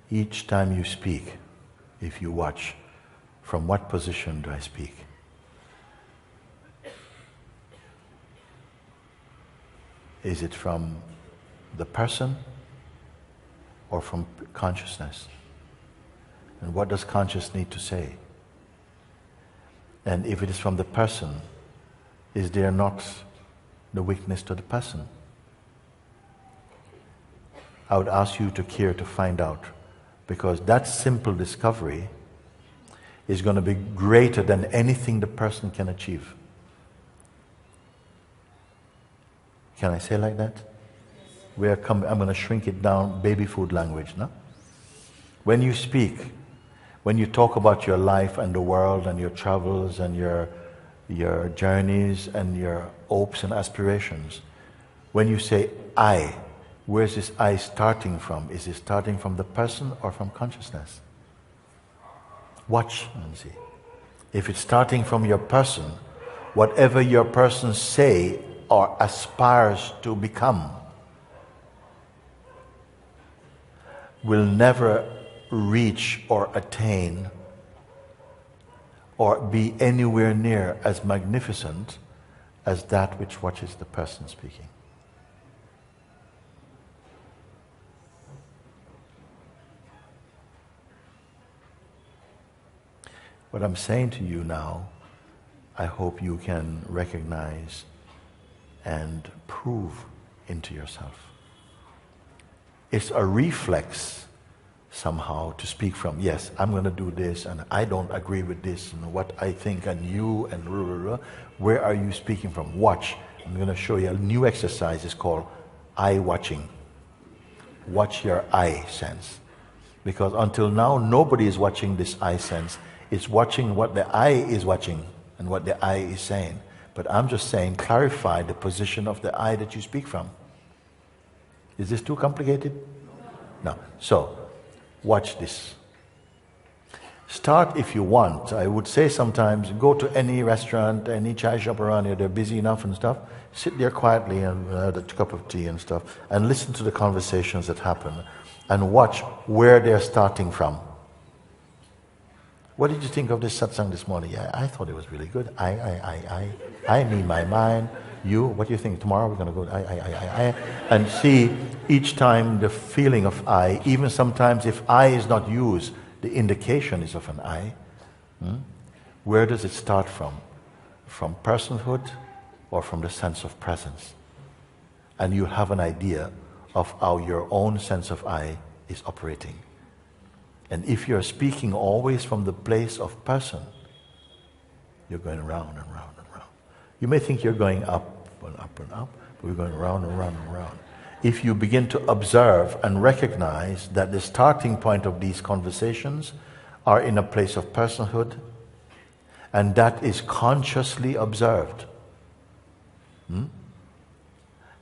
Each time you speak, if you watch, from what position do I speak? Is it from the person or from consciousness? And what does consciousness need to say? And if it is from the person, is there not the weakness to the person? I would ask you to care to find out, because that simple discovery is going to be greater than anything the person can achieve. Can I say it like that? I'm going to shrink it down, baby food language, no? When you speak, when you talk about your life and the world and your travels and your journeys and your hopes and aspirations, when you say I, where's this I starting from? Is it starting from the person or from consciousness? Watch and see. If it's starting from your person, whatever your person say or aspires to become will never reach or attain or be anywhere near as magnificent as that which watches the person speaking. What I'm saying to you now, I hope you can recognize and prove into yourself. It's a reflex somehow to speak from, yes, I'm going to do this and I don't agree with this and what I think and you and blah, blah, blah. Where are you speaking from? Watch. I'm going to show you a new exercise. It's called eye watching. Watch your eye sense. Because until now, nobody is watching this eye sense. It's watching what the eye is watching and what the eye is saying. But I'm just saying, clarify the position of the eye that you speak from. Is this too complicated? No. So, watch this. Start if you want. I would say sometimes, go to any restaurant, any chai shop around here, they're busy enough and stuff. Sit there quietly and have a cup of tea and stuff, and listen to the conversations that happen, and watch where they're starting from. What did you think of this satsang this morning? Yeah, I thought it was really good. I mean my mind. You, what do you think? Tomorrow we're going to go, I. And see each time the feeling of I, even sometimes if I is not used, the indication is of an I. Where does it start from? From personhood or from the sense of presence? And you have an idea of how your own sense of I is operating. And if you're speaking always from the place of person, you're going round and round and round. You may think you're going up and up and up, but we're going round and round and round. If you begin to observe and recognize that the starting point of these conversations are in a place of personhood, and that is consciously observed,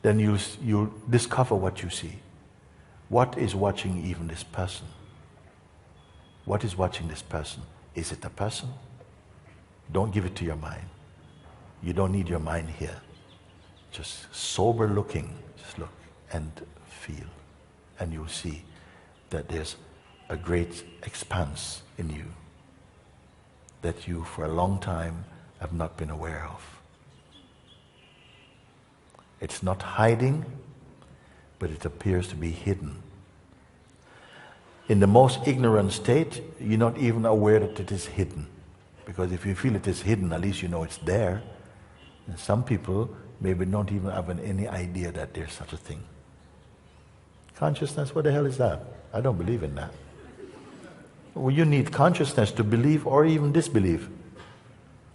then you'll discover what you see. What is watching even this person? What is watching this person? Is it a person? Don't give it to your mind. You don't need your mind here. Just sober looking, just look and feel. And you'll see that there's a great expanse in you that you for a long time have not been aware of. It's not hiding, but it appears to be hidden. In the most ignorant state, you're not even aware that it is hidden. Because if you feel it is hidden, at least you know it's there. And some people maybe don't even have any idea that there's such a thing. Consciousness, what the hell is that? I don't believe in that. Well, you need consciousness to believe or even disbelieve.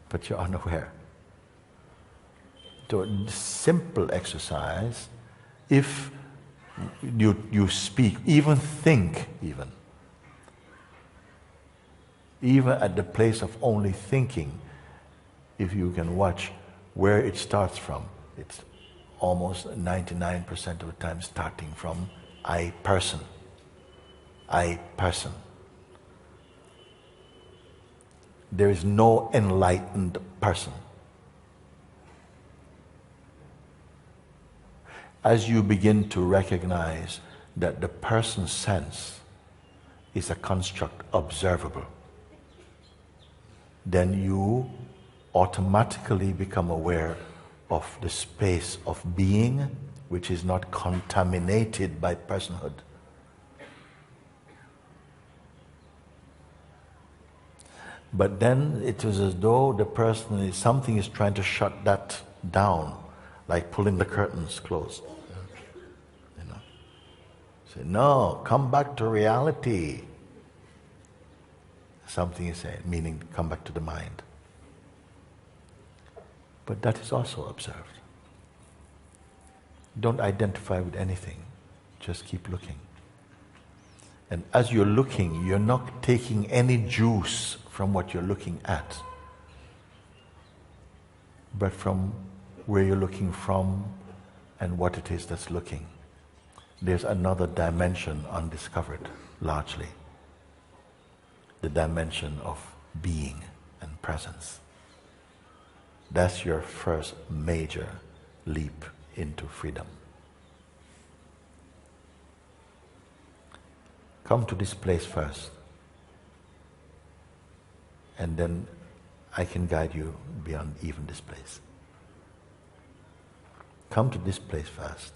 But you're unaware. So a simple exercise, if you speak, even think, even at the place of only thinking, if you can watch where it starts from, it's almost 99% of the time starting from I person. I person. There is no enlightened person. As you begin to recognize that the person sense is a construct observable, then you automatically become aware of the space of being which is not contaminated by personhood. But then it is as though something is trying to shut that down, like pulling the curtains closed. You know, say, no, come back to reality. Something is saying, meaning come back to the mind. But that is also observed. Don't identify with anything, just keep looking. And as you're looking, you're not taking any juice from what you're looking at, but from where you're looking from and what it is that's looking. There's another dimension undiscovered, largely. The dimension of being and presence. That's your first major leap into freedom. Come to this place first, and then I can guide you beyond even this place. Come to this place first.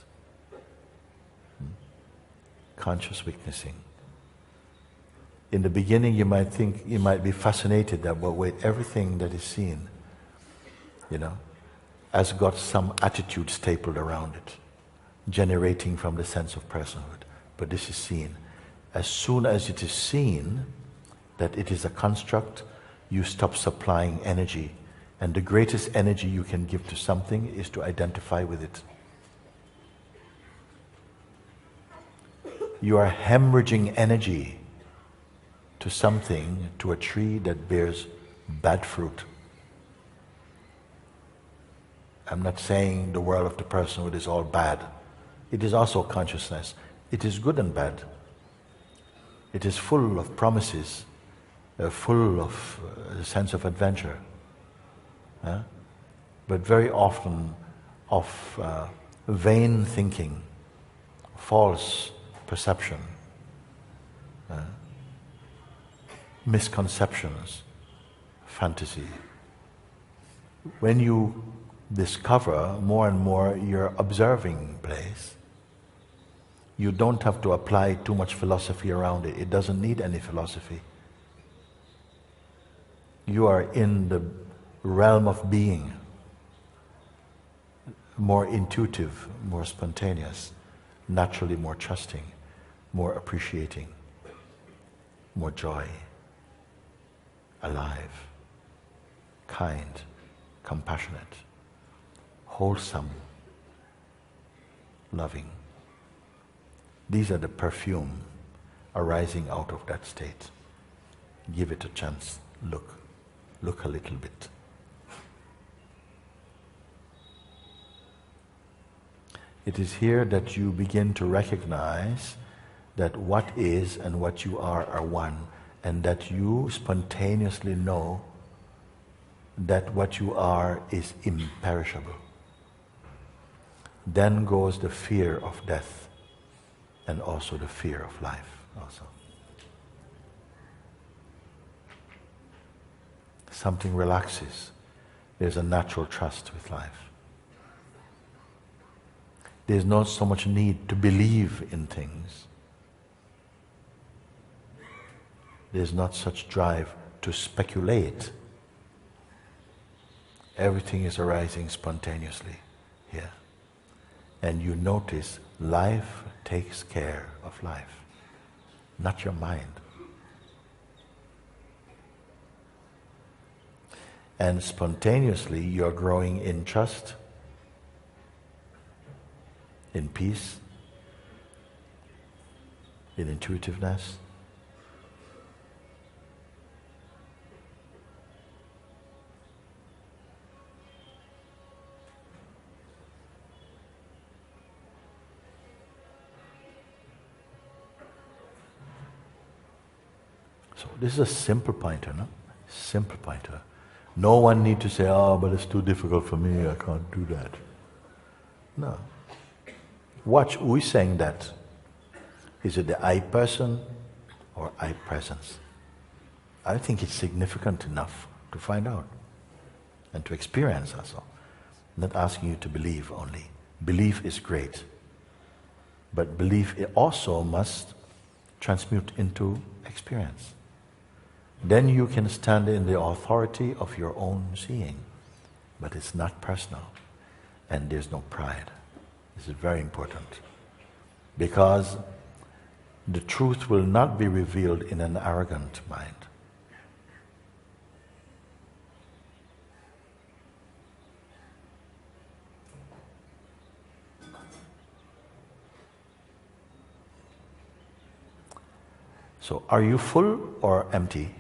Conscious witnessing. In the beginning you might be fascinated that, well, wait, everything that is seen, has got some attitude stapled around it, generating from the sense of personhood. But this is seen. As soon as it is seen that it is a construct, you stop supplying energy. And the greatest energy you can give to something is to identify with it. You are hemorrhaging energy to something, to a tree that bears bad fruit. I'm not saying the world of the personhood is all bad. It is also consciousness. It is good and bad. It is full of promises, full of a sense of adventure, but very often of vain thinking, false perception, misconceptions, fantasy. When you discover more and more your observing place, you don't have to apply too much philosophy around it. It doesn't need any philosophy. You are in the realm of being, more intuitive, more spontaneous, naturally more trusting, more appreciating, more joy, alive, kind, compassionate, wholesome, loving. These are the perfume arising out of that state. Give it a chance. Look a little bit. It is here that you begin to recognize that what is and what you are one, and that you spontaneously know that what you are is imperishable. Then goes the fear of death, and also the fear of life also. Something relaxes. There's a natural trust with life. There's not so much need to believe in things. There's not such drive to speculate. Everything is arising spontaneously here. And you notice life takes care of life, not your mind. And spontaneously you're growing in trust, in peace, in intuitiveness. So this is a simple pointer, no? Simple pointer. No one need to say, oh, but it's too difficult for me, I can't do that. No. Watch, who is saying that? Is it the I person or I presence. I think it's significant enough to find out and to experience also. Not asking you to believe only. Belief is great, but belief also must transmute into experience. Then you can stand in the authority of your own seeing, but it's not personal, and there's no pride. This is very important, because the truth will not be revealed in an arrogant mind. So, are you full or empty?